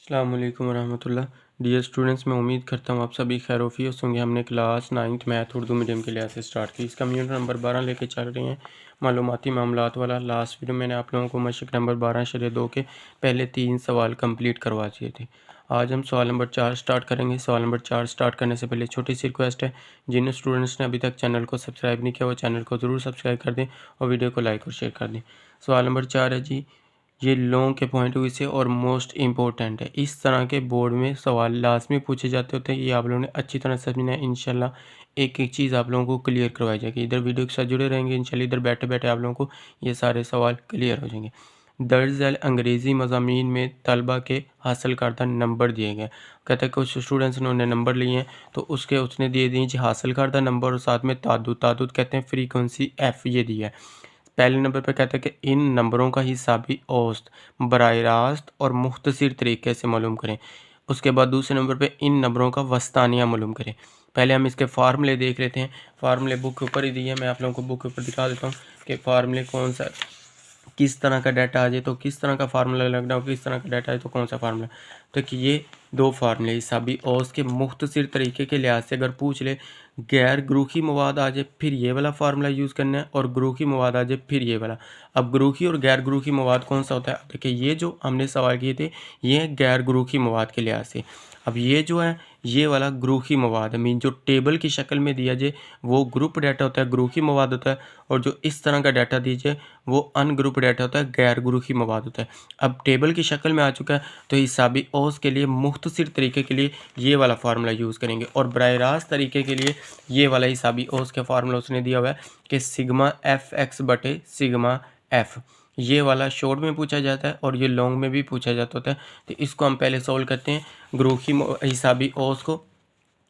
अस्सलाम वालेकुम रहमतुल्लाह। डियर स्टूडेंट्स, मैं उम्मीद करता हूँ आप सभी खैरोफियत होंगे। हमने class 9th math Urdu medium के लिहाज से स्टार्ट की। इसका यूनिट नंबर 12 लेके चल रहे हैं, मालूमाती मामलात वाला। लास्ट वीडियो मैंने आप लोगों को मशक नंबर 12/2 के पहले 3 सवाल कंप्लीट करवा दिए थे। आज हम सवाल नंबर 4 स्टार्ट करेंगे। सवाल नंबर 4 स्टार्ट करने से पहले छोटी सी रिक्वेस्ट है, जिन स्टूडेंट्स ने अभी तक चैनल को सब्सक्राइब नहीं किया वो चैनल को ज़रूर सब्सक्राइब कर दें और वीडियो को लाइक और शेयर कर दें। सवाल नंबर 4 है जी, ये लॉन्ग के पॉइंट ऑफ व्यू से और मोस्ट इम्पोर्टेंट है। इस तरह के बोर्ड में सवाल लाजमी पूछे जाते होते हैं, ये आप लोगों ने अच्छी तरह समझना है। इंशाल्लाह एक एक चीज़ आप लोगों को क्लियर करवाई जाएगी। इधर वीडियो के साथ जुड़े रहेंगे, इंशाल्लाह इधर बैठे बैठे आप लोगों को ये सारे सवाल क्लियर हो जाएंगे। दर्ज झैल अंग्रेज़ी मज़ामीन में तलबा के हासिल करदा नंबर दिए गए। कहते हैं कुछ स्टूडेंट्स ने नंबर लिए हैं तो उसने दिए दिए जी हासिल करदा नंबर और साथ में तादुद कहते हैं फ्रीक्वेंसी एफ ये दिया है। पहले नंबर पर कहता है कि इन नंबरों का हिसाबी औसत बराह रास्त और मुख्तसर तरीके से मालूम करें। उसके बाद दूसरे नंबर पे इन नंबरों का वस्तानिया मालूम करें। पहले हम इसके फार्मूले देख लेते हैं। फार्मूले बुक के ऊपर ही दिए हैं, मैं आप लोगों को बुक के ऊपर दिखा देता हूँ कि फार्मूले कौन सा किस तरह का डाटा आ जाए तो किस तरह का फार्मूला लगना हो, किस तरह का डाटा आए तो कौन सा फार्मूला। तो कि ये दो फार्मूले हिसाबी औसत के मुख्तसर तरीके के लिहाज से अगर पूछ ले, गैर ग्रूखी मवाद आ जाए फिर ये वाला फार्मूला यूज़ करना है और ग्रूखी मवाद आ जाए फिर ये वाला। अब ग्रूखी और गैर ग्रूखी मवाद कौन सा होता है? देखिए ये जो हमने सवाल किए थे ये है गैर ग्रूखी मवाद के लिहाज से। अब ये जो है ये वाला ग्रूखी मवाद है, मीन जो टेबल की शक्ल में दिया जाए वो ग्रुप डाटा होता है, ग्रूखी मवाद होता है। और जो इस तरह का डाटा दीजिए वो अनग्रुप डाटा होता है, गैर ग्रूखी मवाद होता है। अब टेबल की शक्ल में आ चुका है तो हिसाबी औसत के लिए मुख्तसर तरीके के लिए ये वाला फार्मूला यूज़ करेंगे और बराह रास्त तरीके के लिए ये वाला हिसाबी औसत का फार्मूला उसने दिया हुआ है कि सिग्मा एफ एक्स बटे सिग्मा एफ। ये वाला शॉर्ट में पूछा जाता है और ये लॉन्ग में भी पूछा जाता होता है। तो इसको हम पहले सॉल्व करते हैं ग्रूखी हिसाबी औसत को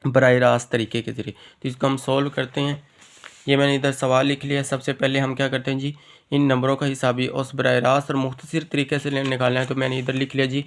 बराह रास्त तरीके के ज़रिए। तो इसको हम सॉल्व करते हैं। ये मैंने इधर सवाल लिख लिया। सबसे पहले हम क्या करते हैं जी, इन नंबरों का हिसाबी औसत बराह रास्त और मुख्तसर तरीके से निकालना है। तो मैंने इधर लिख लिया जी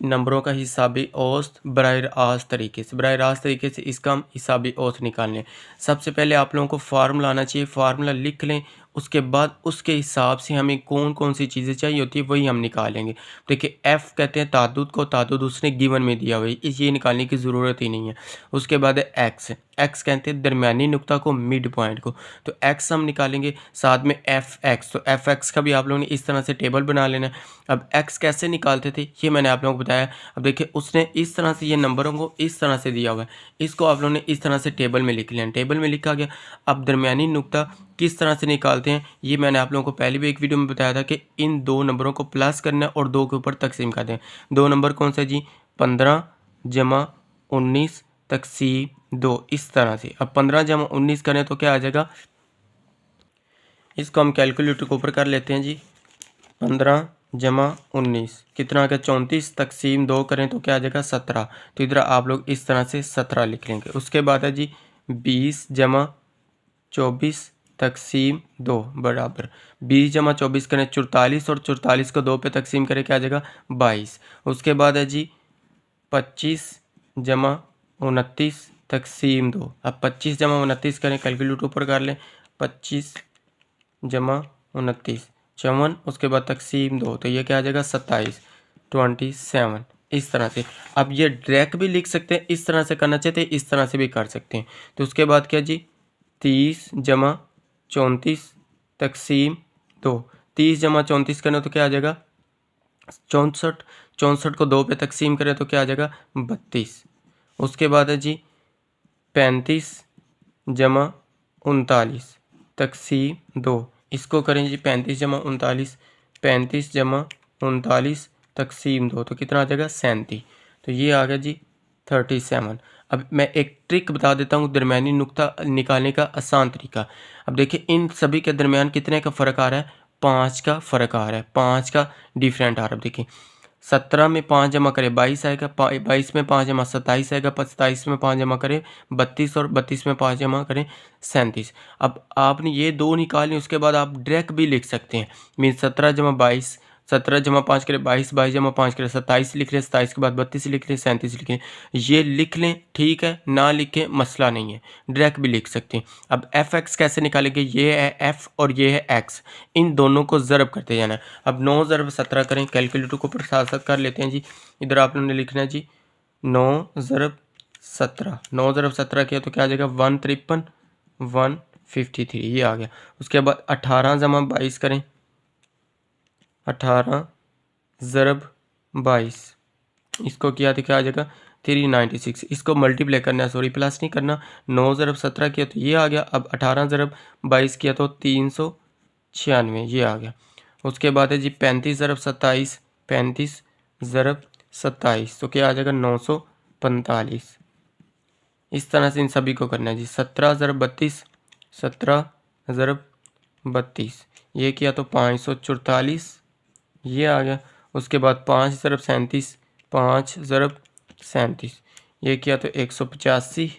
नंबरों का हिसाबी औसत बराह रास्त तरीके से। बराह रास्त तरीके से इसका हम हिसाबी औसत निकाल लें। सबसे पहले आप लोगों को फार्मूला आना चाहिए, फार्मूला लिख लें। उसके बाद उसके हिसाब से हमें कौन कौन सी चीज़ें चाहिए होती है वही हम निकालेंगे। देखिए एफ़ कहते हैं तादुद को, तादुद उसने गिवन में दिया हुआ है, ये निकालने की ज़रूरत ही नहीं है। उसके बाद है एक्स, एक्स कहते हैं दरमियानी नुक्ता को, मिड पॉइंट को। तो एक्स हम निकालेंगे, साथ में एफ एक्स। तो एफ एक्स का भी आप लोगों ने इस तरह से टेबल बना लेना है। अब एक्स कैसे निकालते थे ये मैंने आप लोगों को बताया। अब देखिए उसने इस तरह से ये नंबरों को इस तरह से दिया हुआ है, इसको आप लोगों ने इस तरह से टेबल में लिख लिया। टेबल में लिखा गया। अब दरमियानी नुक्ता किस तरह से निकालते हैं ये मैंने आप लोगों को पहले भी एक वीडियो में बताया था कि इन दो नंबरों को प्लस करना है और दो के ऊपर तकसीम कर दें। दो नंबर कौन सा जी, 15 जमा 19 तकसीम 2, इस तरह से। अब 15 जमा 19 करें तो क्या आ जाएगा, इसको हम कैलकुलेटर के ऊपर कर लेते हैं जी। 15 जमा 19 कितना आ गया, 34 तकसीम 2 करें तो क्या आ जाएगा 17। तो इधर आप लोग इस तरह से 17 लिख लेंगे। उसके बाद है जी 20 जमा 24 तकसीम 2 बराबर 20 जमा 24 करें 44 और 44 को 2 पे तकसीम करें क्या आ जाएगा 22। उसके बाद है जी 25 जमा 29 तकसीम 2। अब 25 जमा 29 करें, कैलकुलेटर ऊपर कर लें, 25 जमा 29 54, उसके बाद तकसीम 2 तो ये क्या आ जाएगा 27 27, इस तरह से। अब ये डायरेक्ट भी लिख सकते हैं, इस तरह से करना चाहते हैं इस तरह से भी कर सकते हैं। तो उसके बाद क्या जी 30 जमा 34 तकसीम 2, 30 जमा 34 करना तो क्या आ जाएगा 64, 64 को 2 पे तकसीम करें तो क्या आ जाएगा 32। उसके बाद है जी 35 जमा 39 तकसीम 2, इसको करें जी 35 जमा 39, 35 जमा 39 तकसीम 2 तो कितना आ जाएगा 37। तो ये आ गया जी 37। अब मैं एक ट्रिक बता देता हूँ दरमियानी नुक्ता निकालने का आसान तरीका। अब देखिए इन सभी के दरमियान कितने का फ़र्क आ रहा है, 5 का फ़र्क आ रहा है, 5 का डिफरेंट आ रहा है। देखिए 17 में 5 जमा करें 22 आएगा, 22 में 5 जमा 27 आएगा, 27 में 5 जमा करें 32 और 32 में 5 जमा करें 37। अब आपने ये दो निकालें, उसके बाद आप डायरेक्ट भी लिख सकते हैं। मीन 17 जमा 22, 17 जमा 5 करें 22, 22 जमा 5 करें 27 लिख रहे हैं, 27 के बाद 32 लिख रहे हैं, 37 लिख रहे हैं। ये लिख लें, ठीक है, ना लिखें मसला नहीं है, डायरेक्ट भी लिख सकते हैं। अब एफ एक्स कैसे निकालेंगे, ये है एफ और ये है एक्स, इन दोनों को ज़रब करते जाना है। अब 9 ज़रब 17 करें, कैलकुलेटर को ऊपर साथ साथ कर लेते हैं जी। इधर आप लोगों ने लिखना है जी 9 ज़रब 17, 9 ज़रब 17 किया तो क्या आ जाएगा 153 153, ये आ गया। उसके बाद 18 जमा 22 करें, 18 ज़रब 22, इसको किया तो क्या आ जाएगा 396। इसको मल्टीप्लाई करना है, सॉरी प्लस नहीं करना। 9 ज़रब 17 किया तो ये आ गया। अब 18 ज़रब 22 किया तो 396, ये आ गया। उसके बाद है जी 35 ज़रब 27, 35 ज़रब 27 तो क्या आ जाएगा 945। इस तरह से इन सभी को करना है जी। 17 ज़रब 32, 17 ज़रब 32, ये किया तो 544, ये आ गया। उसके बाद 5 ज़रब 37, 5 ज़रब 37, ये किया तो 185,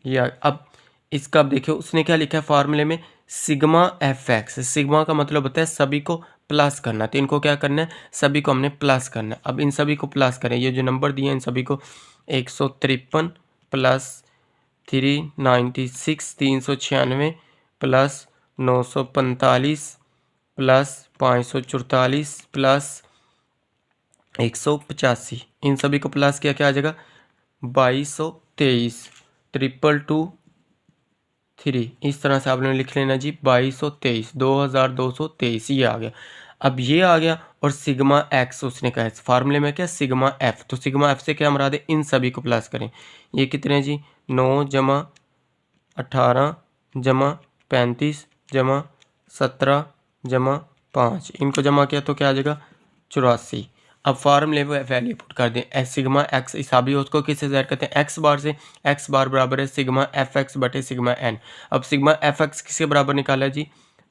ये आ गया। अब इसका अब देखिए उसने क्या लिखा है फार्मूले में, सिग्मा एफ एक्स। सिग्मा का मतलब होता है सभी को प्लस करना, तो इनको क्या करना है, सभी को हमने प्लस करना है। अब इन सभी को प्लस करें, ये जो नंबर दिए हैं इन सभी को 153 प्लस 396 396 प्लस 945 प्लस 544 प्लस 185, इन सभी को प्लस किया क्या आ जाएगा 2223 22223। इस तरह से आप लोगों ने लिख लेना जी 2223 2223, ये आ गया। अब ये आ गया और सिग्मा एक्स उसने कहा फार्मूले में क्या सिग्मा एफ, तो सिग्मा एफ से क्या मरा दे, इन सभी को प्लस करें। ये कितने जी 9 जमा 18 जमा 35 जमा 17 जमा 5, इनको जमा किया तो क्या आ जाएगा 84। अब फार्मूले में वैल्यू पुट कर दें, एस सिग्मा एक्स हिसाबी उसको किससे ज़ाहिर करते हैं एक्स बार से। एक्स बार बराबर है सिग्मा एफ एक्स बटे सिग्मा एन। अब सिग्मा एफ एक्स किसके बराबर निकाला है जी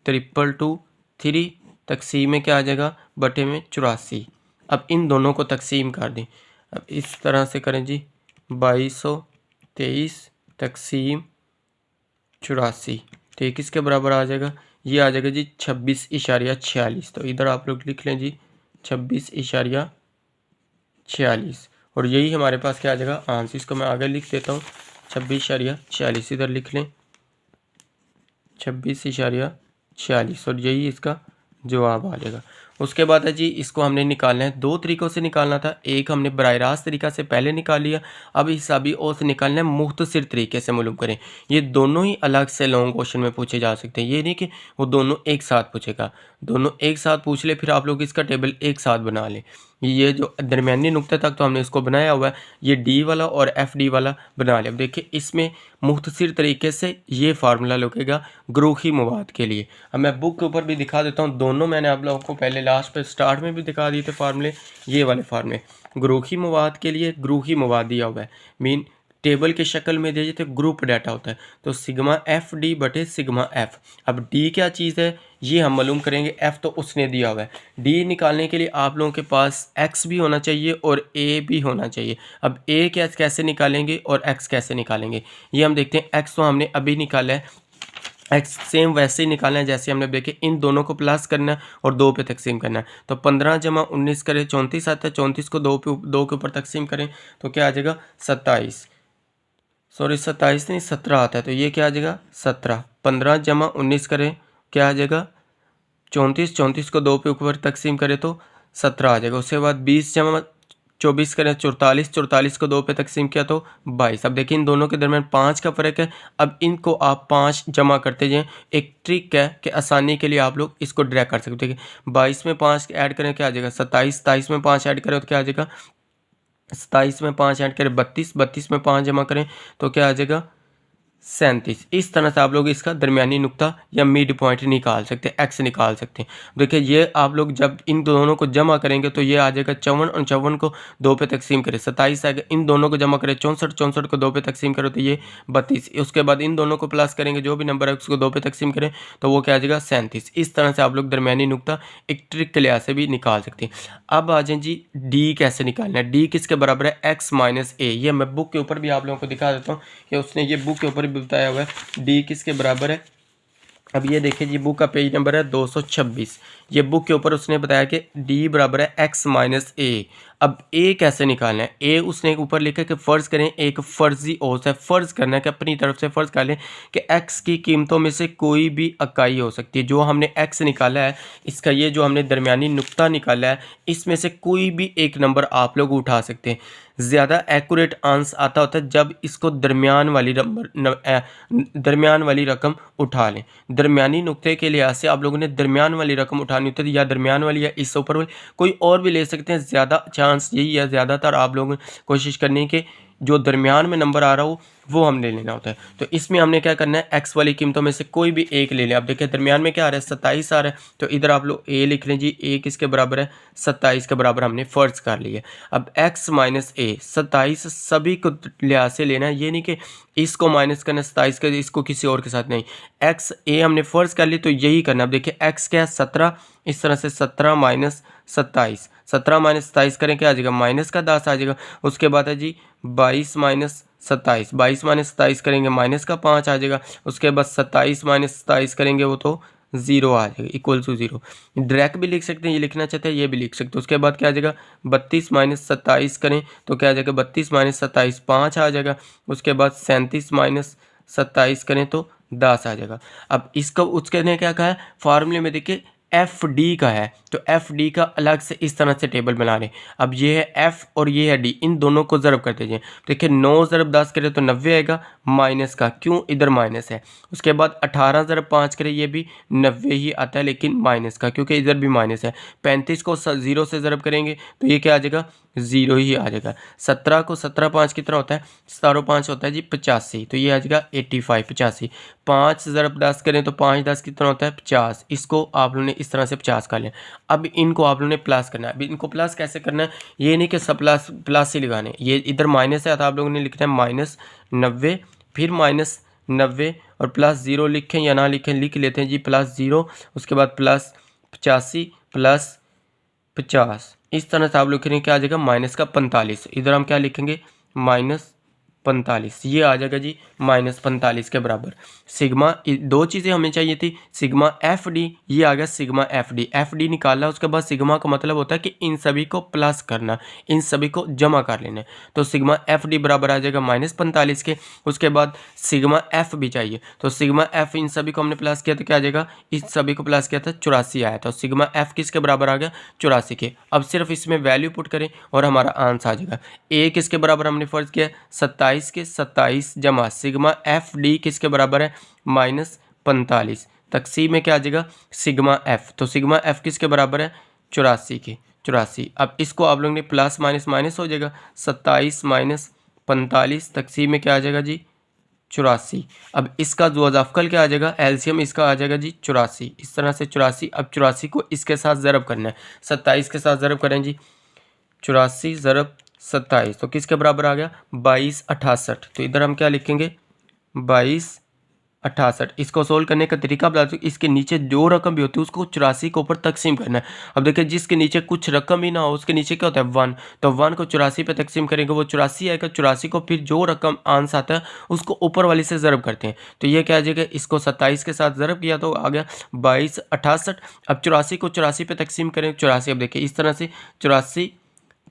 223 तकसीम में क्या आ जाएगा बटे में 84। अब इन दोनों को तकसीम कर दें, अब इस तरह से करें जी 2223 तकसीम 84, तो ये किसके बराबर आ जाएगा, ये आ जाएगा जी 26.46। तो इधर आप लोग लिख लें जी 26.46 और यही हमारे पास क्या आ जाएगा आंसर। इसको मैं आगे लिख देता हूँ 26.46, इधर लिख लें 26.46 और यही इसका जवाब आ जाएगा। उसके बाद है जी इसको हमने निकालना है, दो तरीक़ों से निकालना था। एक हमने बराह रास्त तरीक़ा से पहले निकाल लिया, अब हिसाबी और से निकालना है मुख्तसर तरीके से मालूम करें। ये दोनों ही अलग से लॉन्ग क्वेश्चन में पूछे जा सकते हैं, ये नहीं कि वो दोनों एक साथ पूछेगा। दोनों एक साथ पूछ ले, फिर आप लोग इसका टेबल एक साथ बना लें। ये जो दरमियानी नुक्ते तक तो हमने इसको बनाया हुआ है, ये डी वाला और एफ डी वाला बना लिया। अब देखिए इसमें मुख्तसर तरीके से ये फार्मूला लगेगा ग्रूही मवाद के लिए। अब मैं बुक के ऊपर भी दिखा देता हूँ, दोनों मैंने आप लोगों को पहले लास्ट पे स्टार्ट में भी दिखा दिए थे फार्मूले। ये वाले फार्मूले ग्रूही मवाद के लिए ग्रूही मवाद दिया हुआ है, मीन टेबल की शक्ल में दिए जाते ग्रुप डाटा होता है, तो सिग्मा एफ डी बटे सिग्मा एफ। अब डी क्या चीज़ है ये हम मालूम करेंगे, एफ तो उसने दिया हुआ है। डी निकालने के लिए आप लोगों के पास एक्स भी होना चाहिए और ए भी होना चाहिए। अब ए कैसे निकालेंगे और एक्स कैसे निकालेंगे ये हम देखते हैं। एक्स तो हमने अभी निकाला है, एक्स सेम वैसे ही निकालना है जैसे हमने देखे, इन दोनों को प्लस करना है और 2 पे तकसीम करना है। तो 15 जमा 19 करें 34 आता है, 34 को 2 के ऊपर तकसीम करें तो क्या आ जाएगा 27, सॉरी 27 नहीं 17 आता है, तो ये क्या आ जाएगा 17। 15 जमा 19 करें क्या आ जाएगा 34, 34 को 2 पे ऊपर तकसीम करें तो 17 आ जाएगा। उसके बाद 20 जमा 24 करें 44, 44 को 2 पे तकसीम किया तो 22। अब देखिए इन दोनों के दरमियान 5 का फ़र्क है। अब इनको आप 5 जमा करते जाएं, एक ट्रिक है कि आसानी के लिए आप लोग इसको ड्रैग कर सकते हैं। 22 में 5 ऐड करें क्या आ जाएगा 27, 27 में 5 ऐड करें तो क्या आ जाएगा 27 में 5 ऐड करें 32, 32 में 5 जमा करें तो क्या आ जाएगा 37। इस तरह से आप लोग इसका दरमियानी नुक्ता या मिड पॉइंट निकाल सकते हैं, एक्स निकाल सकते हैं। देखिए ये आप लोग जब इन दोनों को जमा करेंगे तो ये आ जाएगा 54 और 54 को 2 पे तकसीम करें 27 आएगा। इन दोनों को जमा करें 64, 64 को 2 पे तकसीम करो तो ये 32। उसके बाद इन दोनों को प्लस करेंगे, जो भी नंबर है उसको 2 पे तकसीम करें तो वो क्या आ जाएगा 37। इस तरह से आप लोग दरमियानी नुक्ता एक ट्रिक के लिहाज से भी निकाल सकते हैं। अब आ जाए जी डी कैसे निकालना है। डी किसके बराबर है एक्स माइनस ए। ये मैं बुक के ऊपर भी आप लोगों को दिखा देता हूँ कि उसने ये बुक के ऊपर बताया हुआ है। डी किसके बराबर है अब ये देखिए जी, बुक का पेज नंबर है 226। ये बुक के ऊपर उसने बताया कि डी बराबर है एक्स माइनस ए। अब ए कैसे निकालना है? ए उसने ऊपर लिखा कि फ़र्ज़ करें, एक फ़र्ज़ी औस है, फ़र्ज़ करना है कि अपनी तरफ से फ़र्ज़ कर लें कि एक्स की कीमतों में से कोई भी इकाई हो सकती है। जो हमने एक्स निकाला है, इसका ये जो हमने दरमियानी नुक्ता निकाला है, इसमें से कोई भी एक नंबर आप लोग उठा सकते हैं। ज़्यादा एक्यूरेट आंसर आता होता है जब इसको दरमियान वाली रकम उठा लें। दरमियानी नुक्ते के लिहाज से आप लोगों ने दरमियान वाली रकम उठानी होती है, या दरमियान वाली या इससे ऊपर वाली, कोई और भी ले सकते हैं। ज़्यादा चांस यही है, ज़्यादातर आप लोगों ने कोशिश करनी है कि जो दरमियान में नंबर आ रहा हो वो हमने लेना होता है। तो इसमें हमने क्या करना है, एक्स वाली कीमतों में से कोई भी एक ले लें। अब देखिए दरमियान में क्या आ रहा है, 27 आ रहा है, तो इधर आप लोग ए लिख लें जी। ए किसके बराबर है? 27 के बराबर हमने फ़र्ज़ कर लिया। अब एक्स माइनस ए, 27 सभी को लिहाज से लेना है, ये नहीं कि इसको माइनस करना 27 का, इसको किसी और के साथ नहीं। एक्स ए हमने फ़र्ज़ कर ली तो यही करना। अब देखिए एक्स क्या है? 17। इस तरह से 17 माइनस 27, 17 माइनस 27 करें, क्या आ जाएगा? माइनस का 10 आ जाएगा। उसके बाद है जी 22 माइनस 27, 22 माइनस 27 करेंगे, माइनस का 5 आ जाएगा। उसके बाद 27 माइनस 27 करेंगे, वो तो 0 आ जाएगा, इक्वल टू 0। डायरेक्ट भी लिख सकते हैं, ये लिखना चाहते हैं ये भी लिख सकते हैं। उसके बाद क्या आ जाएगा? 32 माइनस 27 करें तो क्या आ जाएगा? 32 माइनस 27 5 आ जाएगा। उसके बाद 37 माइनस 27 करें तो 10 आ जाएगा। अब इसको उसके ने क्या कहा है, फार्मूले में देखिए एफ डी का है, तो एफ डी का अलग से इस तरह से टेबल बना लें। अब ये है एफ और ये है डी, इन दोनों को ज़रब कर दीजिए। देखिए 9 ज़रब 10 करें तो 90 आएगा, माइनस का, क्यों? इधर माइनस है। उसके बाद 18 ज़रब 5 करें, ये भी 90 ही आता है, लेकिन माइनस का, क्योंकि इधर भी माइनस है। 35 को 0 से ज़रब करेंगे तो ये क्या आ जाएगा? 0 ही आ जाएगा। 17 को 17 5 कितना होता है? 17 5 होता है जी 85, तो ये आ जाएगा 85, 85। 5 ज़रब 10 करें तो 5 10 कितना होता है? 50। इसको आप लोगों ने इस तरह से 50 कर लिया। अब इनको आप लोगों ने प्लस करना है। अब इनको प्लस कैसे करना है? ये नहीं कि सब प्लस ही लगाने, ये इधर माइनस है तो आप लोगों ने लिखना है माइनस 90, फिर माइनस 90 और प्लस 0 लिखें या ना लिखें, लिख लेते हैं जी प्लस 0। उसके बाद प्लस 85 प्लस 50, इस तरह से आप लोग लिखेंगे, क्या आ जाएगा? माइनस का 45। इधर हम क्या लिखेंगे? माइनस 45, ये आ जाएगा जी माइनस 45 के बराबर। सिग्मा, दो चीज़ें हमें चाहिए थी, सिग्मा एफ डी, ये आ गया sigma F D. F D निकाला, उसके बाद सिग्मा का मतलब होता है कि इन सभी को प्लस करना, इन सभी को जमा कर लेना। तो सिग्मा एफ डी बराबर आ जाएगा माइनस 45 के। उसके बाद सिग्मा एफ भी चाहिए, तो सिग्मा एफ, इन सभी को हमने प्लस किया तो क्या आ जाएगा? इस सभी को प्लस किया था 84 आया था। सिग्मा एफ किसके बराबर आ गया? 84 के। अब सिर्फ इसमें वैल्यू पुट करें और हमारा आंसर आ जाएगा। ए किसके बराबर हमने फ़र्ज़ किया? 27 के, 27 जमा सिग्मा एफ डी किसके बराबर है? माइनस 45, तकसीम में क्या आ जाएगा? सिग्मा एफ, तो सिग्मा एफ किसके बराबर है? 84 के, 84। अब इसको आप लोगों ने प्लस माइनस माइनस हो जाएगा, 27 माइनस 45 तकसीम में क्या आ जाएगा जी? 84। अब इसका जो अज़ाफ़कल क्या आ जाएगा? एलसीएम इसका आ जाएगा जी 84। इस तरह से 84। अब 84 को इसके साथ ज़रब करना है, 27 के साथ ज़रब करें जी। 84 ज़रब 27 तो किसके बराबर आ गया? 2268। तो इधर हम क्या लिखेंगे? 2268। इसको सोल्व करने का तरीका बता दूँ, इसके नीचे जो रकम भी होती है उसको 84 के ऊपर तकसीम करना है। अब देखिए जिसके नीचे कुछ रकम ही ना हो, उसके नीचे क्या होता है? 1, तो 1 को 84 पे तकसीम करेंगे, वो 84 आएगा। 84 को फिर जो रकम आंसर आता है उसको ऊपर वाली से ज़रब करते हैं, तो ये क्या आ जाएगा? इसको 27 के साथ ज़रब किया तो आ गया 2268। अब 84 को 84 पे तकसीम करें, 84। अब देखिए इस तरह से 84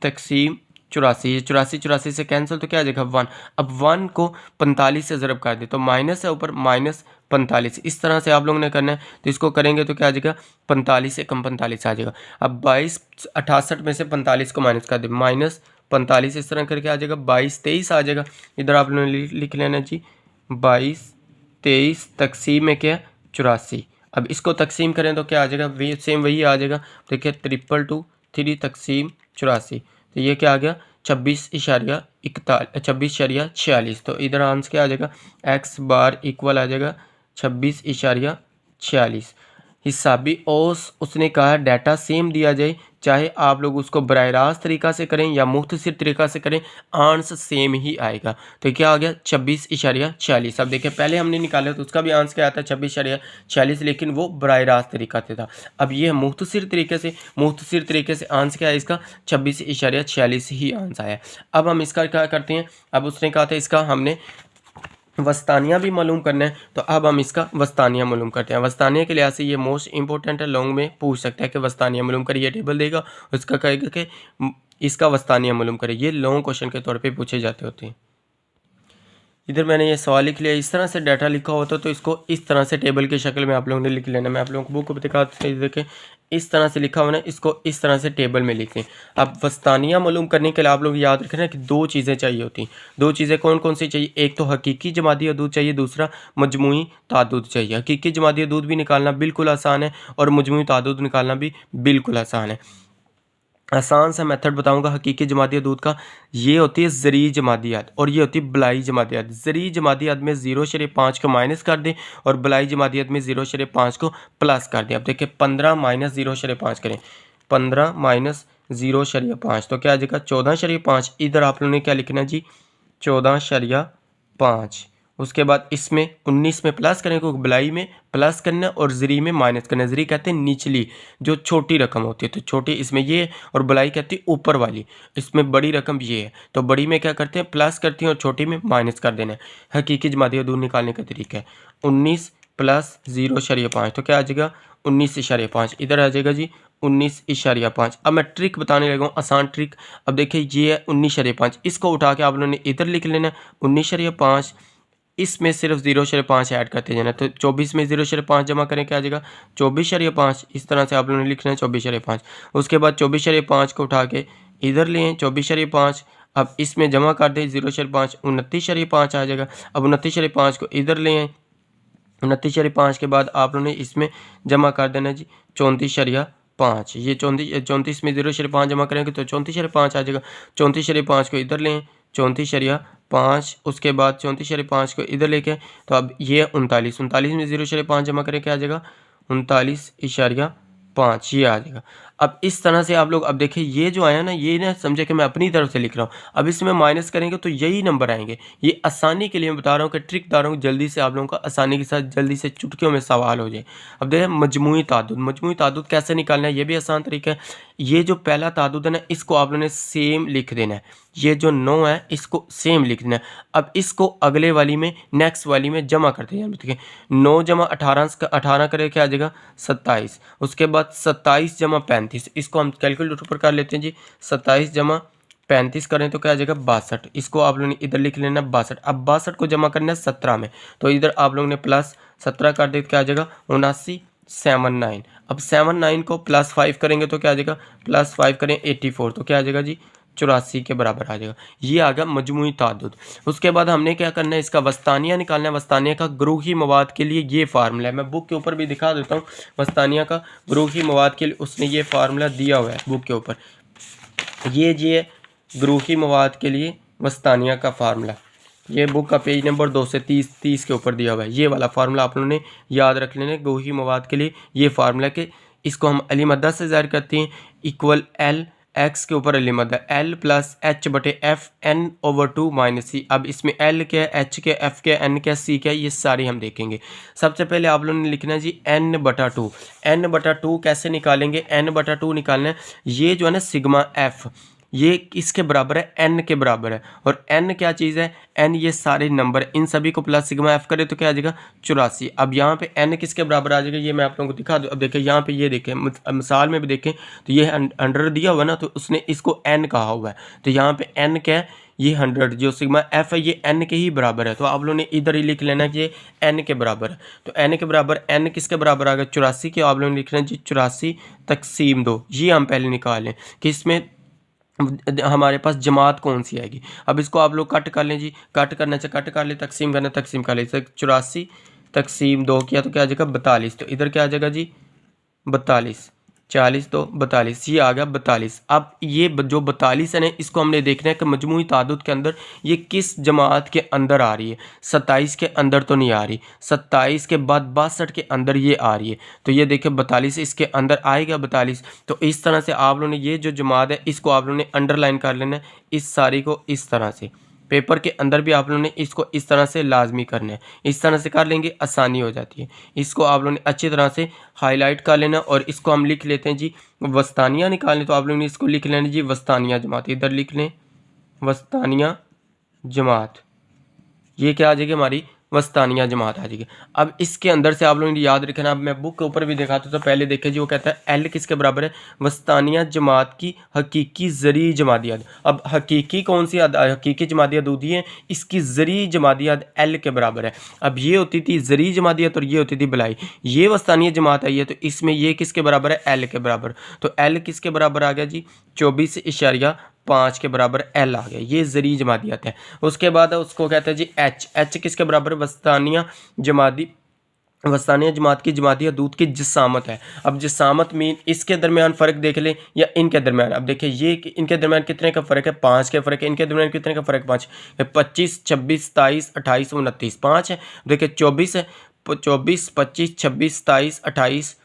तकसीम 84, ये 84 84 से कैंसिल, तो क्या आ जाएगा? 1। अब 1 को 45 से ज़रब कर दे तो माइनस है ऊपर, माइनस 45। इस तरह से आप लोगों ने करना है, तो इसको करेंगे तो क्या आ जाएगा? 45 से कम 45 आ जाएगा। अब 2268 में से 45 को माइनस कर दे, माइनस 45। इस तरह करके आ जाएगा 2223 आ जाएगा। इधर आप लोगों ने लिख लेना जी 2223 तकसीम में क्या? 84। अब इसको तकसीम करें तो क्या आ जाएगा? सेम वही आ जाएगा। देखिए 322 तकसीम 84, तो ये क्या आ गया? 26.46। तो इधर आंसर क्या आ जाएगा? एक्स बार इक्वल आ जाएगा 26.46। हिसाबी औस उसने कहा डाटा सेम दिया जाए, चाहे आप लोग उसको बराह रास्त तरीका से करें या मुख्तसर तरीका से करें, आंसर सेम ही आएगा। तो क्या आ गया? 26.46। अब देखिए पहले हमने निकाला तो उसका भी आंसर क्या आता है? 26.46, लेकिन वो बराह रास्त तरीका से था। अब ये मुख्तसर तरीके से आंसर क्या है इसका? 26.46 ही आंसर आया। अब हम इसका क्या करते हैं? अब उसने कहा था इसका हमने वस्तानिया भी मालूम करना है, तो अब हम इसका वस्तानिया मालूम करते हैं। वस्तानिया के लिहाज से ये मोस्ट इंपॉर्टेंट है, लॉन्ग में पूछ सकता है कि वस्तानिया मालूम करिए, टेबल देगा, उसका कहेगा कि इसका वस्तानिया मालूम करिए। ये लॉन्ग क्वेश्चन के तौर पे पूछे जाते होते हैं। इधर मैंने ये सवाल लिख लिया, इस तरह से डाटा लिखा होता तो इसको इस तरह से टेबल की शक्ल में आप लोगों ने लिख लेना। मैं आप लोगों को बुक को दिखाता हूं, देखें इस तरह से लिखा हुआ ना, इसको इस तरह से टेबल में लिखें। अब वस्तानिया मालूम करने के लिए आप लोग याद रखना कि दो चीज़ें चाहिए होती। दो चीज़ें कौन कौन सी चाहिए? एक तो हकीकी जमाती अदूद चाहिए, दूसरा मजमूई तादुद चाहिए। हकीकी जमाती अदूद भी निकालना बिल्कुल आसान है और मजमूई तादुद निकालना भी बिल्कुल आसान है। आसान सा मेथड बताऊंगा हकीकी जमातियात दूध का। ये होती है ज़री जमातियात और ये होती है बलाई जमातियात। ज़री जमातियात में 0.5 को माइनस कर दें और बलाई जमातियात में 0.5 को प्लस कर दें। अब देखिए 15 माइनस 0.5 करें, 15 माइनस 0.5 तो क्या आ जाएगा 14.5। इधर आप लोगों ने क्या लिखना जी 14.5। उसके बाद इसमें 19 में प्लस करें, क्योंकि बलाई में प्लस करना और ज़री में माइनस करना। ज़री कहते हैं निचली जो छोटी रकम होती है, तो छोटी इसमें ये है, और बलाई कहती है ऊपर वाली, इसमें बड़ी रकम ये है। तो बड़ी में क्या करते हैं प्लस करते हैं और छोटी में माइनस कर देना है। हकीकी जमाती दूर निकालने का तरीका है 19 प्लस 0.5 तो क्या आ जाएगा 19.5। इधर आ जाएगा जी 19.5। अब मैं ट्रिक बताने लगा हूँ, आसान ट्रिक। अब देखिए ये है 19.5, इसको उठा के आप लोगों ने इधर लिख लेना 19.5, इसमें सिर्फ 0.5 ऐड करते जाना। तो 24 में 0.5 जमा करें क्या आ जाएगा 24.5। इस तरह से आप लोगों ने लिखना है 24.5। उसके बाद 24.5 को उठा के इधर लें 24.5। अब इसमें जमा कर दें 0.5, 29.5 आ जाएगा। अब 29.5 को इधर ले आए, 29.5 के बाद आप लोगों ने इसमें जमा कर देना जी 34.5। ये 34 में 0.5 जमा करेंगे तो 34.5 आ जाएगा। 34.5 को इधर लें 34.5, उसके बाद 34.5 को इधर लेके, तो अब ये 39 में 0.5 जमा करें क्या आ जाएगा 39.5, ये आ जाएगा। अब इस तरह से आप लोग, अब देखिए ये जो आया ना, ये ना समझे कि मैं अपनी तरफ से लिख रहा हूँ। अब इसमें माइनस करेंगे तो यही नंबर आएंगे। ये आसानी के लिए मैं बता रहा हूँ कि ट्रिक बता रहा हूँ, जल्दी से आप लोगों का आसानी के साथ जल्दी से चुटकियों में सवाल हो जाए। अब देखिए मजमूई तादुद कैसे निकालना है, ये भी आसान तरीका है। ये जो पहला तादुद है ना, इसको आप लोगों ने सेम लिख देना है। ये जो 9 है इसको सेम लिख देना है। अब इसको अगले वाली में नेक्स्ट वाली में जमा करते हैं। देखिए 9 जमा 18 करे क्या आ जाएगा 27। उसके बाद 27 जमा 35, इसको हम कैलकुलेटर पर कर लेते हैं जी। 27 जमा 35 करें तो क्या आ जाएगा 62। इसको आप लोगों ने इधर लिख लेना 62। अब 62 को जमा करना है 17 में, तो इधर आप लोगों ने प्लस 17 कर दे तो क्या आ जाएगा 79। अब 79 को प्लस 5 करेंगे तो क्या आ जाएगा प्लस 5 करें 84, तो क्या आ जाएगा जी 84 के बराबर आ जाएगा। ये आ गया मजमूई ताद्दुद। उसके बाद हमने क्या करना है, इसका वस्तानिया निकालना है। वस्तानिया का ग्रूही मवाद के लिए ये फार्मूला है, मैं बुक के ऊपर भी दिखा देता हूँ। वस्तानिया का ग्रूही मवाद के लिए उसने ये फार्मूला दिया हुआ है बुक के ऊपर। ये ग्रूही मवाद के लिए वस्तानिया का फार्मूला, ये बुक का पेज नंबर 2 से 30 के ऊपर दिया हुआ है। ये वाला फार्मूला आप लोगों ने याद रख लेना। ग्रूही मवाद के लिए ये फार्मूला के इसको हम अली मद्दा से ज़ाहिर करते हैं, इक्वल एल एक्स के ऊपर अली मद्दा एल प्लस एच बटे एफ एन ओवर 2 माइनस सी। अब इसमें एल के, एच के, एफ के, एन के, सी के, ये सारी हम देखेंगे। सबसे पहले आप लोगों ने लिखना है जी एन बटा 2। एन बटा 2 कैसे निकालेंगे, एन बटा 2 निकालना है, ये जो है ना सिग्मा एफ, ये किसके बराबर है एन के बराबर है। और एन क्या चीज़ है, एन ये सारे नंबर, इन सभी को प्लस सिग्मा एफ करे तो क्या आ जाएगा 84। अब यहाँ पे एन किसके बराबर आ जाएगा, ये मैं आप लोगों को दिखा दूँ। अब देखिए यहाँ पे ये देखें, मिसाल में भी देखें तो ये 100 दिया हुआ ना, तो उसने इसको एन कहा हुआ है। तो यहाँ पे एन क्या है, ये 100, जो सिग्मा एफ है ये एन के ही बराबर है। तो आप लोगों ने इधर ही लिख लेना कि ये एन के बराबर है। तो एन के बराबर, एन किसके बराबर आ गया 84 के। आप लोगों ने लिखना है जी 84 तकसीम 2। ये हम पहले निकाल लें कि इसमें हमारे पास जमात कौन सी आएगी। अब इसको आप लोग कट कर लें जी, कट करना चाहिए कट कर ले, तकसीम करना तकसीम कर ले। 84 तकसीम 2 किया तो क्या आ जाएगा 42। तो इधर क्या आ जाएगा जी 42, 40 तो 42, ये आ गया 42। अब ये जो 42 है ना, इसको हमने देखना है कि मजमूई तादुद के अंदर ये किस जमात के अंदर आ रही है। 27 के अंदर तो नहीं आ रही, 27 के बाद 62 के अंदर ये आ रही है। तो ये देखिए 42 इसके अंदर आएगा 42। तो इस तरह से आप लोगों ने ये जो जमात है इसको आप लोगों ने अंडरलाइन कर लेना है, इस सारी को इस तरह से। पेपर के अंदर भी आप लोगों ने इसको इस तरह से लाजमी करना है, इस तरह से कर लेंगे आसानी हो जाती है। इसको आप लोगों ने अच्छी तरह से हाईलाइट कर लेना और इसको हम लिख लेते हैं जी वस्तानिया निकालने। तो आप लोगों ने इसको लिख लेना जी वस्तानिया जमात, इधर लिख लें वस्तानिया जमात। ये क्या आ जाएगी हमारी वस्तानिया जमात आ जाएगी। अब इसके अंदर से आप लोगों ने याद रखना, अब मैं बुक के ऊपर भी दिखाता हूँ तो पहले देखे जी वो कहता है एल किसके बराबर है, वस्तानिया जमात की हकीकी ज़री जमादियात। अब हकीकी कौन सी हकीकी जमादियात होती है, इसकी ज़री जमादियात एल के बराबर है। अब ये होती थी ज़री जमादियात और ये होती थी बलाई, ये वस्तानिया जमात आई है तो इसमें ये किसके बराबर है, एल के बराबर। तो एल किसके बराबर आ गया जी, 24.5 के बराबर एल आ गया, ये ज़री जमादियात है। उसके बाद उसको कहते हैं जी एच, एच किसके बराबर, वस्तानिया जमात की जमाती हदूद की जिसामत है। अब जिसामत मीन इसके दरमियान फ़र्क देख लें या इनके दरमियान। अब देखिए ये इनके दरमियान कितने का फ़र्क है, 5 का फ़र्क है। इनके दरमियान कितने का फ़र्क, 5, 25, 26, 27, 28, 29, 5 है। देखिए 24 है, 24, 25, 26, 27, 28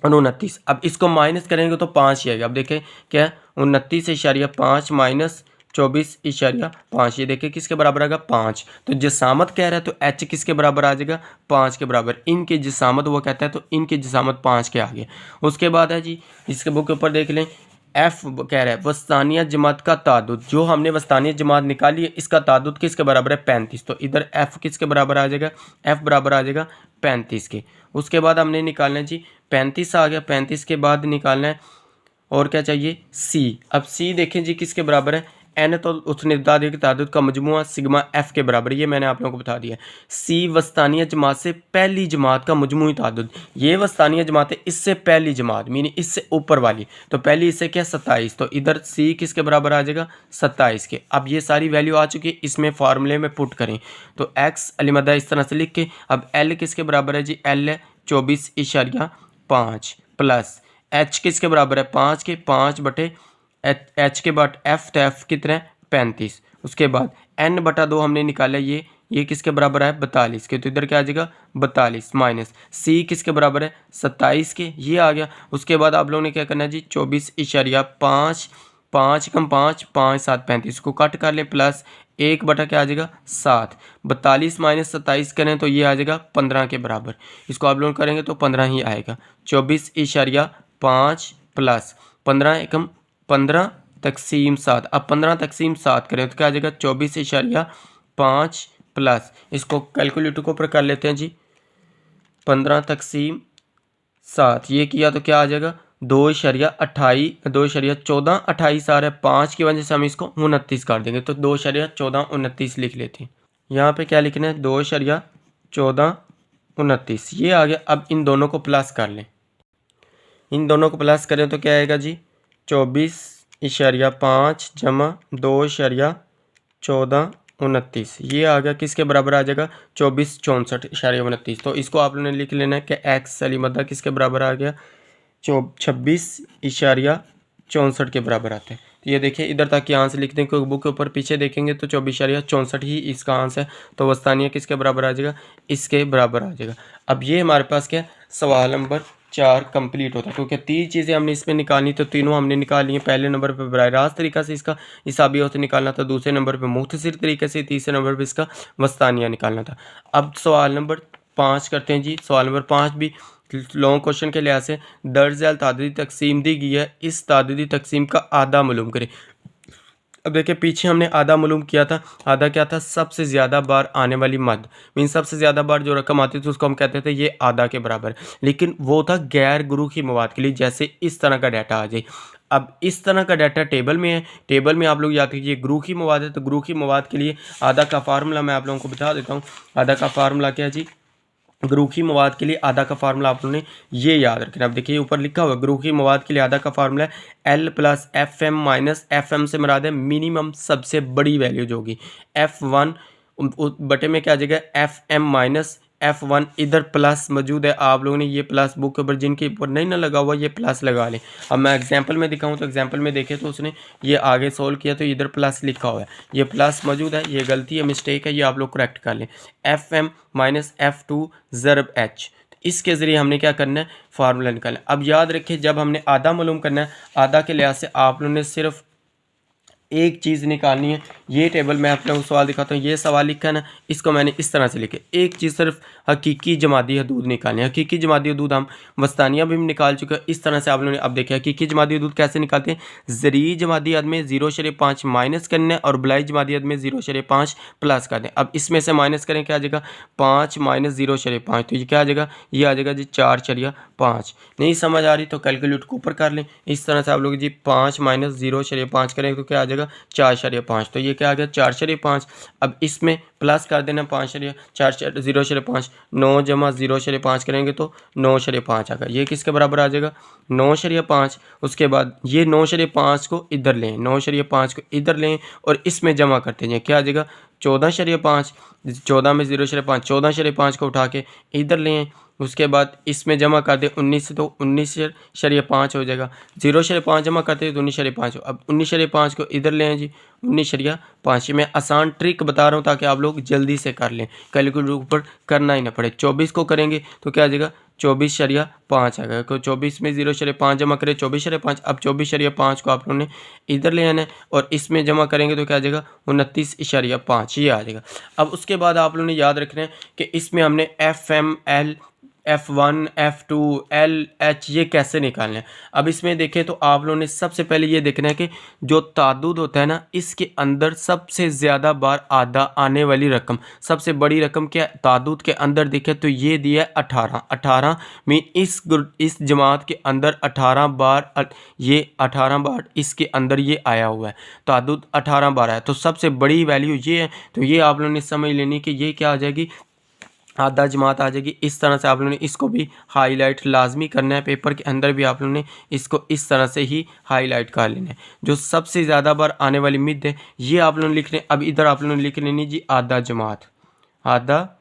और 29। अब इसको माइनस करेंगे तो 5 ही आएगा। अब देखें क्या, 29.5 माइनस 24.5, ये देखिए किसके बराबर आएगा, 5। तो जिसामत कह रहा है तो एच किसके बराबर आ जाएगा, 5 के बराबर। इनके जिसामत वो कहता है तो इनकी जिसामत 5 के आगे। उसके बाद है जी इसके बुक के ऊपर देख लें, एफ कह रहा है वस्तानिया जमात का तादुद, जो हमने वस्तानिया जमात निकाली है इसका तादुद किसके बराबर है, 35। तो इधर एफ किसके बराबर आ जाएगा, एफ बराबर आ जाएगा 35 के। उसके बाद हमने निकालना है जी 35 आ गया, 35 के बाद निकालना है और क्या चाहिए, सी। अब सी देखें जी किसके बराबर है, एन तो उसने बता दिया कि तादाद का मजमुआ सिग्मा एफ के बराबर, ये मैंने आप लोगों को बता दिया। सी वस्तानिया जमात से पहली जमात का मजमुई तादाद, ये वस्तानिया जमात है इससे पहली जमात मीनी इससे ऊपर वाली, तो पहली इससे क्या 27, तो इधर सी किसके बराबर आ जाएगा 27 के। अब ये सारी वैल्यू आ चुकी है, इसमें फार्मूले में पुट करें तो एक्स अलीमदा इस तरह से लिख के, अब एल किसके बराबर है जी, एल है 24.5 प्लस एच किसके बराबर है, 5 के, 5 बटे एच के बाद एफ, तो एफ कितना है 35। उसके बाद एन बटा 2 हमने निकाला, ये किसके बराबर है 42 के, तो इधर क्या आ जाएगा 42 माइनस सी किसके बराबर है 27 के, ये आ गया। उसके बाद आप लोगों ने क्या करना है जी 24.5, 5 कम 5, 5 7 35 को कट कर ले, प्लस 1 बटा क्या आ जाएगा 7, 42 माइनस 27 करें तो ये आ जाएगा 15 के बराबर। इसको आप लोग करेंगे तो 15 ही आएगा। 24.5 प्लस 15 एकम 15 तकसीम 7, अब 15 तकसीम 7 करें तो क्या आ जाएगा 24.5 प्लस, इसको कैलकुलेटर के ऊपर कर लेते हैं जी, 15 तकसीम 7 ये किया तो क्या आ जाएगा 2.28, 2.14, 28 आ रहा है, 5 की वजह से हम इसको 29 कर देंगे तो 2.14 29 लिख लेते हैं। यहाँ पे क्या लिखना है 2.14 29, ये आ गया। अब इन दोनों को प्लस कर लें, इन दोनों को प्लस करें तो क्या आएगा जी 24.5 जमा 2.14 29, ये आ गया किसके बराबर आ जाएगा 24.64.29। तो इसको आप लोगों ने लिख लेना है कि एक्स सलीमदा किसके बराबर आ गया 26.64 के बराबर आता है। तो ये देखिए इधर तक के आंसर लिख दें, क्योंकि बुक के ऊपर पीछे देखेंगे तो 24.64 ही इसका आंसर है, तो वस्तानिया किसके बराबर आ जाएगा, इसके बराबर आ जाएगा। अब ये हमारे पास क्या सवाल नंबर 4 कंप्लीट होता है, क्योंकि 3 चीज़ें हमने इसमें निकालनी तो तीनों हमने निकाल ली हैं। पहले नंबर पर बराह रास्त तरीका से इसका हिसाबी औसत निकालना था, दूसरे नंबर पर मुख्तसर तरीके से, तीसरे नंबर पर इसका वस्तानिया निकालना था। अब सवाल नंबर 5 करते हैं जी। सवाल नंबर 5 भी लॉन्ग क्वेश्चन के लिहाज से दर्ज तादादी तकसीम दी गई है, इस तादादी तकसीम का आधा मालूम करें। अब देखिए पीछे हमने आधा मालूम किया था, आधा क्या था सबसे ज़्यादा बार आने वाली मद, मीन सबसे ज़्यादा बार जो रकम आती थी उसको हम कहते थे ये आधा के बराबर, लेकिन वो था गैर गुरूही मवाद के लिए, जैसे इस तरह का डाटा आ जाए। अब इस तरह का डाटा टेबल में है, टेबल में आप लोग याद कीजिए गुरूही मवाद है, तो गुरूही मवाद के लिए आधा का फार्मूला मैं आप लोगों को बता देता हूँ। आधा का फार्मूला क्या है जी, गुरूही मवाद के लिए आधा का फार्मूला आप लोगों ने ये याद रखना। अब देखिए ऊपर लिखा हुआ है गुरूही मवाद के लिए आधा का फार्मूला है L plus F M minus F M से मुराद है मिनिमम सबसे बड़ी वैल्यू जो होगी F1 बटे में क्या आ जाएगा एफ एम माइनस F1, इधर प्लस मौजूद है। आप लोगों ने ये प्लस बुक के ऊपर जिनके ऊपर नहीं ना लगा हुआ ये प्लस लगा लें। अब मैं एग्जांपल में दिखाऊं तो एग्जांपल में देखें तो उसने ये आगे सोल्व किया तो इधर प्लस लिखा हुआ है, ये प्लस मौजूद है, ये गलती है मिस्टेक है, ये आप लोग करेक्ट कर लें। FM माइनस F2 ज़रब H, इसके ज़रिए हमने क्या करना है फार्मूला निकालना। अब याद रखें जब हमने आधा मालूम करना है, आधा के लिहाज से आप लोगों ने सिर्फ एक चीज़ निकालनी है। ये टेबल मैं आप लोगों को सवाल दिखाता हूँ, ये सवाल लिखा है ना, इसको मैंने इस तरह से लिखे, एक चीज़ सिर्फ हकीकी जमादी हदूद निकालनी है। हकीकी जमादी हदूद हम वस्तानिया भी निकाल चुके हैं। इस तरह से आप लोगों ने अब देखिए हकीकी जमादी हदूद कैसे निकालते हैं। ज़री जमादी हद में 0.5 माइनस करना है और बलाई जमादी हद में 0.5 प्लस कर दें। अब इसमें से माइनस करें, क्या आ जाएगा 5 माइनस 0.5, तो ये क्या आ जाएगा, ये आ जाएगा जी 4.5। नहीं समझ आ रही तो कैलकुलेट को ऊपर कर लें। इस तरह से आप लोग जी 5 माइनस 0.5 करें तो क्या आ जाएगा 4.5, तो ये क्या आ गया 4.5। अब इसमें प्लस कर देना 0.5, 9 जमा 0.5 करेंगे तो 9.5 आएगा। ये किसके बराबर आ जाएगा 9.5। उसके बाद ये 9.5 को इधर लें, 9.5 को इधर लें और इसमें जमा करते हैं, क्या आ जाएगा 14.5। 14 में 0.5, 14.5 को उठा के इधर लें, उसके बाद इसमें जमा कर दें 19 से, तो 19.5 हो जाएगा। 0.5 जमा करते हैं तो 19.5। अब 19.5 को इधर लें जी 19.5। मैं आसान ट्रिक बता रहा हूँ ताकि आप लोग जल्दी से कर लें, कैलकुलेटर ऊपर करना ही ना पड़े। 24 को करेंगे तो क्या आ जाएगा 24.5 आएगा। तो 24 में 0.5 जमा करें 24.5। अब 24.5 को आप लोगों ने इधर ले आना है और इसमें जमा करेंगे तो क्या आ जाएगा 29.5, ये आ जाएगा। अब उसके बाद आप लोगों ने याद रखना है कि इसमें हमने FM, L, F1, F2, L, H ये कैसे निकालना है। अब इसमें देखें तो आप लोगों ने सबसे पहले ये देखना है कि जो ताद्दुद होता है ना, इसके अंदर सबसे ज़्यादा बार आधा आने वाली रकम, सबसे बड़ी रकम क्या ताद्दुद के अंदर देखें तो ये दिया है 18 मीन इस जमात के अंदर 18 बार, ये 18 बार इसके अंदर ये आया हुआ है, ताद्दुद 18 बार आया। तो सबसे बड़ी वैल्यू ये है, तो ये आप लोगों ने समझ लेनी कि ये क्या आ जाएगी आधा जमात आ जाएगी। इस तरह से आप लोगों ने इसको भी हाईलाइट लाजमी करना है, पेपर के अंदर भी आप लोगों ने इसको इस तरह से ही हाईलाइट कर लेना है। जो सबसे ज़्यादा बार आने वाली मिद है ये आप लोगों ने लिख लें। अब इधर आप लोगों ने लिख लेनी जी आधा जमात, आधा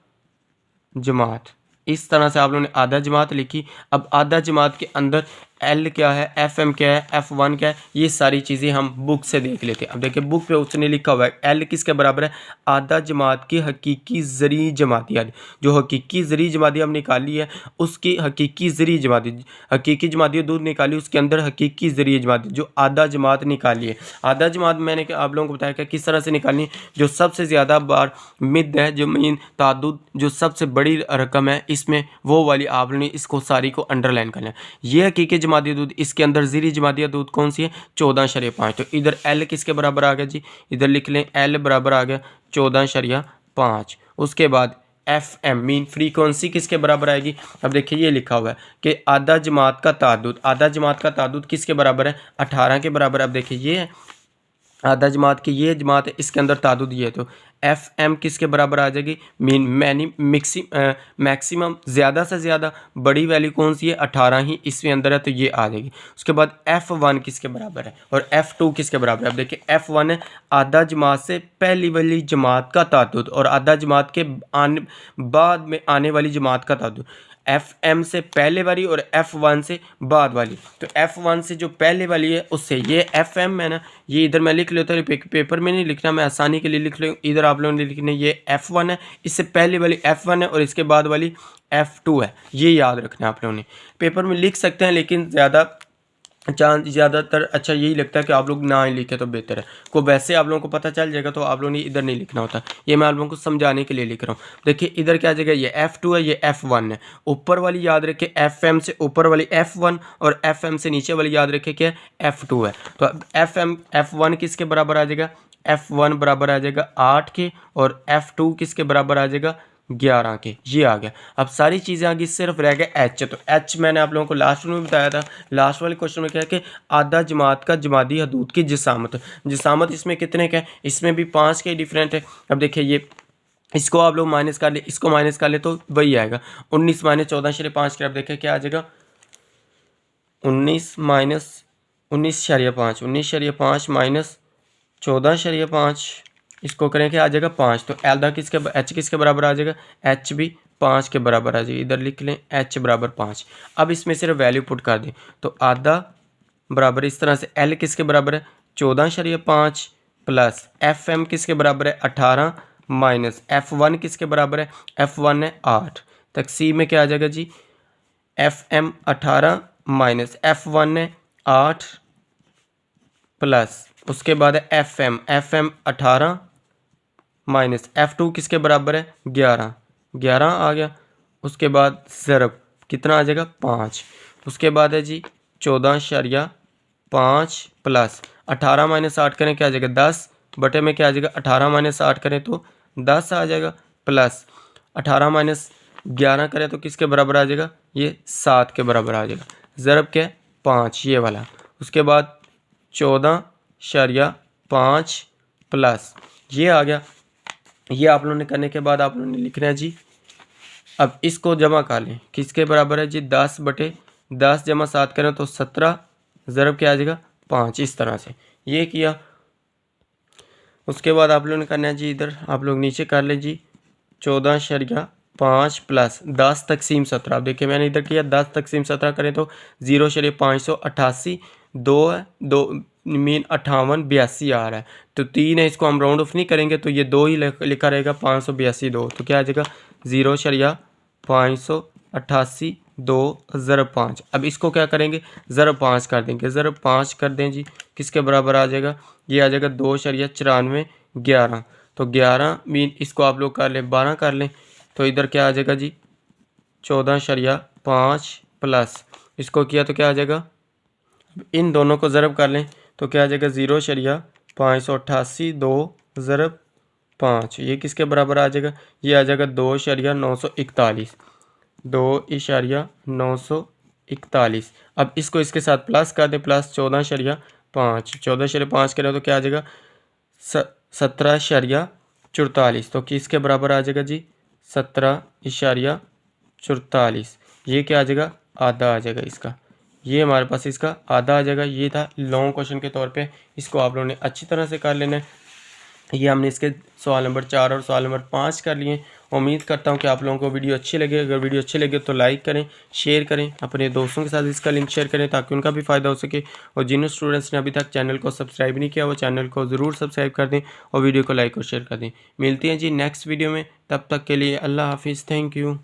जमात। इस तरह से आप लोगों ने आधा जमात लिखी। अब आधा जमात के अंदर L क्या है, FM क्या है, F1 क्या है, ये सारी चीज़ें हम बुक से देख लेते हैं। अब देखिए बुक पे उसने लिखा हुआ है L किसके बराबर है, आधा जमात की हकीकी ज़री जमाती हद। जो हकीकी ज़री जमाती हम निकाली है उसकी हकीकी ज़री जमाती, हकीकी जमाती दूध निकाली, उसके अंदर हकीकी ज़री जमाती जो आधा जमात निकाली है। आधा जमात मैंने आप लोगों को बताया कि किस तरह से निकालनी है। जो सबसे ज़्यादा बार मिद है, जो मीन ताद्दुद जो सबसे बड़ी रकम है इसमें, वो वाली आप लोगों ने इसको सारी को अंडरलाइन करना है। ये हकीकी जमाती दूध, इसके अंदर ज़री जमाती दूध कौन सी है 14.5। तो इधर L किसके बराबर आ गया जी, इधर लिख लें L बराबर आ गया 14.5। उसके बाद FM मीन फ्रीक्वेंसी किसके बराबर आएगी। अब देखिए ये लिखा हुआ है कि आधा जमात का ताद्दुद, आधा जमात का ताद्दुद किसके बराबर है 18 के बराबर। अब देखिए ये है आधा जमात की, ये जमात है इसके अंदर ताद्दुद ये है, तो FM किसके बराबर आ जाएगी मीन मैक्सिमम ज़्यादा से ज़्यादा बड़ी वैल्यू कौन सी है 18 ही इसके अंदर है, तो ये आ जाएगी। उसके बाद F1 किसके बराबर है और F2 किसके बराबर है। अब देखिए F1 है आधा जमात से पहली वाली जमात का ताद्दुद और आधा जमात के बाद में आने वाली जमात का ताद्दुद। FM से पहले वाली और F1 से बाद वाली। तो F1 से जो पहले वाली है उससे ये FM है ना, ये इधर मैं लिख लेता हूँ, पेपर में नहीं लिखना, मैं आसानी के लिए लिख लूँ। इधर आप लोगों ने लिखना ये F1 है, इससे पहले वाली F1 है और इसके बाद वाली F2 है। ये याद रखना है आप लोगों ने, पेपर में लिख सकते हैं लेकिन ज़्यादातर अच्छा यही लगता है कि आप लोग ना ही लिखें तो बेहतर है। को वैसे आप लोगों को पता चल जाएगा तो आप लोगों ने इधर नहीं लिखना होता। ये मैं आप लोगों को समझाने के लिए लिख रहा हूँ। देखिए इधर क्या जगह, ये F2 है, ये F1 है। ऊपर वाली याद रखें FM से ऊपर वाली F1 और FM से नीचे वाली याद रखें क्या F2 है। तो F1 किसके बराबर आ जाएगा, F1 बराबर आ जाएगा 8 के और F2 किसके बराबर आ जाएगा 11 के। ये आ गया। अब सारी चीज़ें आ गई, सिर्फ रह गया H। तो H मैंने आप लोगों को लास्ट में बताया था, लास्ट वाले क्वेश्चन में क्या है कि आधा जमात का जमाती हदूद की जिसामत। जिसामत इसमें कितने का है, इसमें भी 5 के डिफरेंट है। अब देखिए ये इसको आप लोग माइनस कर ले, इसको माइनस कर ले तो वही आएगा 19 माइनस 14.5 के। अब देखिए क्या आ जाएगा 19 माइनस 19.5, 19.5 माइनस 14.5, इसको करें कि आ जाएगा 5। तो एल्दा किसके H किसके बराबर आ जाएगा, H भी 5 के बराबर आ जाएगी। इधर लिख लें H बराबर 5। अब इसमें सिर्फ वैल्यू पुट कर दें तो आधा बराबर इस तरह से L किसके बराबर है 14.5 प्लस FM किसके बराबर है 18 माइनस F1 किसके बराबर है, F1 है 8। तकसीम में क्या आ जाएगा जी FM 18 माइनस F1 है 8 प्लस उसके बाद है एफ एम 18 माइनस F2 किसके बराबर है 11, 11 आ गया। उसके बाद ज़रब कितना आ जाएगा 5। उसके बाद है जी 14.5 प्लस 18 माइनस 8 करें क्या आ जाएगा 10 बटे में क्या आ जाएगा 18 माइनस 8 करें तो 10 आ जाएगा, प्लस 18 माइनस 11 करें तो किसके बराबर आ जाएगा ये 7 के बराबर आ जाएगा। ज़रब क्या है 5 ये वाला। उसके बाद 14.5 प्लस ये आ गया। ये आप लोगों ने करने के बाद आप लोगों ने लिखना है जी, अब इसको जमा कर लें किसके बराबर है जी 10 बटे 10 जमा 7 करें तो 17, ज़रब क्या आ जाएगा 5, इस तरह से ये किया। उसके बाद आप लोगों ने करना है जी, इधर आप लोग नीचे कर लें जी 14.5 प्लस 10 तकसीम 17। अब देखिए मैंने इधर किया 10 तकसीम 17 करें तो 0.588 2 है, 2 मीन 58 82 आ रहा है तो 3 है, इसको हम राउंड ऑफ नहीं करेंगे तो ये 2 ही लिखा रहेगा 582 2, तो क्या आ जाएगा 0.588 2 ज़रब 5। अब इसको क्या करेंगे ज़रब 5 कर देंगे, ज़रब 5 कर दें जी किसके बराबर आ जाएगा ये आ जाएगा 2.94 11, तो 11 मीन इसको आप लोग कर लें 12 कर लें तो इधर क्या आ जाएगा जी 14.5 प्लस इसको किया तो क्या आ जाएगा, इन दोनों को ज़रब कर लें तो क्या आ जाएगा 0.588 2 ज़रब 5, ये किसके बराबर आ जाएगा ये आ जाएगा 2.941 2.941। अब इसको इसके साथ प्लस कर दें, प्लस 14.5 करें तो क्या आ जाएगा 17.44, तो किसके बराबर आ जाएगा जी 17.44। ये क्या आ जाएगा आधा आ जाएगा इसका, ये हमारे पास इसका आधा आ जाएगा। ये था लॉन्ग क्वेश्चन के तौर पे, इसको आप लोगों ने अच्छी तरह से कर लेना है। ये हमने इसके सवाल नंबर 4 और सवाल नंबर 5 कर लिए। उम्मीद करता हूँ कि आप लोगों को वीडियो अच्छी लगे। अगर वीडियो अच्छी लगे तो लाइक करें, शेयर करें, अपने दोस्तों के साथ इसका लिंक शेयर करें ताकि उनका भी फ़ायदा हो सके। और जिन स्टूडेंट्स ने अभी तक चैनल को सब्सक्राइब नहीं किया वो चैनल को ज़रूर सब्सक्राइब कर दें और वीडियो को लाइक और शेयर कर दें। मिलती हैं जी नेक्स्ट वीडियो में, तब तक के लिए अल्लाह हाफिज़, थैंक यू।